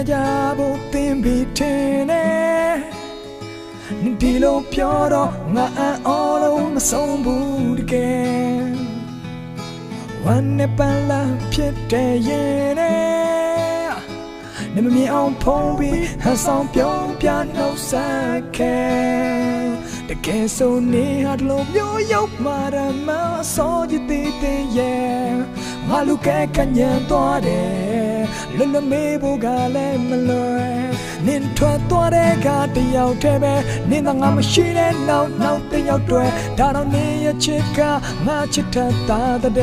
家不定比天呢，你地路飘到我爱all路我送不的根，วันนี้เป็นละเพียงแต่เย็นนี่มันมีเอาพงบีหาสองเปียวเปียโนสักแค่แต่แค่ส่วนนี้หาดลมย้อยกมาดมาสอจิตติเย่มาลูกแก่กันยันตัวเด็กลุ่นละไม่บุกาเล่มาเลยนินทัวตัวเด็กาเดียวเทเบนินต่างงาไม่ชีเล่นเอาเดียวด้วยดาวนี้ยังชิกามาชิดตาตาเด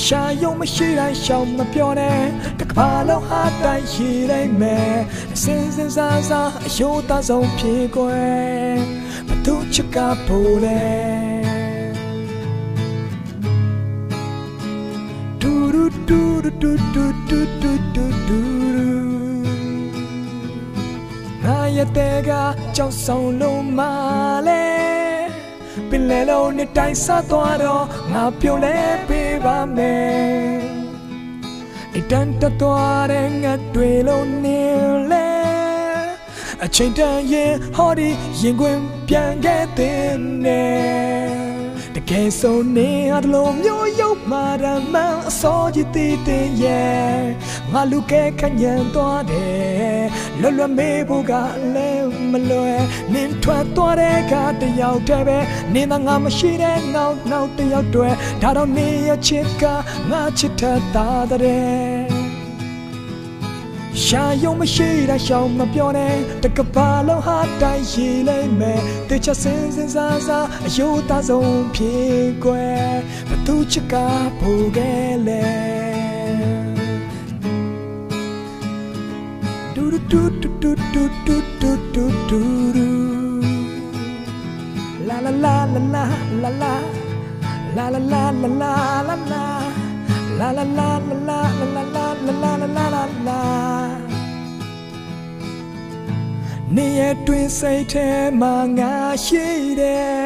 ชายยงไม่ชีได้ชาวมาเปียวเน่แต่กพาเราหาได้ชีได้แม่เส้นซาโยตาส่งพี่กวยมาทุกชิกาปูเล่ငါရဲ့တဲ့ကကြောက်ဆောင်လုံးမလဲပင်လေလုံးနဲ့တိုင်းစားသွားတော့ငါပြုံးလဲပေးပါမယ်အတန်တသွားတဲ့ငါတွေလုံးနေလဲအချိန်တန်ရင်ဟောဒီရင်ခွင်ပြန်ခဲ့တဲ့နဲ့တကယ်ဆိုနေအတလုံးမျိုးရုပ်မာရမန်အစောကြီးတည်တည်ရဲ့ငါလူကဲခညံသွားတယ်လွတ်လွတ်မေးဖို့ကလည်းမလွယ်နင်းထွက်သွားတဲ့ကတယောက်တည်းပဲနင်းသာငါမရှိတဲ့နောက်တယောက်တွေဒါတော့နေရချစ်ကငါချစ်ထတာတဲ့ရှာယုံမရှိတဲ့ရှောင်းမပြောနဲ့တကဘာလုံးဟာတိုင်းရှိလိမ့်မယ်တေချစင်စားအယိုးသားဆုံးဖြစ်ကွယ်ဘသူချစ်ကဖို့ကလေးဒူဒူလာလာလာလာလာလာလာလာလာလာလာလာလာလာလာလာလာလာနေရတွင်စိတ်ထဲမှာငါရှိတယ်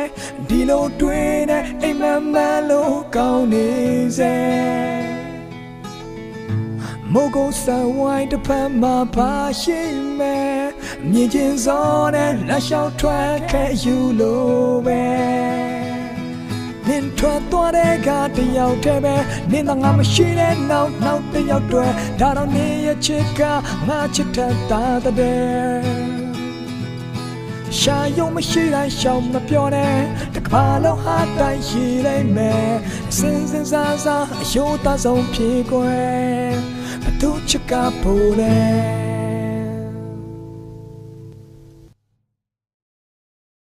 ဒီလိုတွင်နဲ့အိမ်မလို့ကောင်းနေစေမိုးကုတ်ဆန်ဝိုင်းတစ်ဖက်မှာပါရှိမယ်မြင်ချင်းစောနဲ့လက်လျှောက်ထွက်ခဲ့ယူလို့ပဲနင်းထွက်သွားတဲ့ကတယောက်တည်းပဲနင်းသာငါမရှိတဲ့နောက်တယောက်တွေဒါတော့နေရချစ်ကငါချစ်တတ်တာတဲ့ရှာယုံမရှိတဲ့ရှောင်းမပြောနဲ့တကဘာလုံးဟာတိုင်းရှိလိမ့်မယ်စင်စားအယိုးသားဆုံးဖြစ်ကွယ်ဘသူချစ်ကဖို့လဲ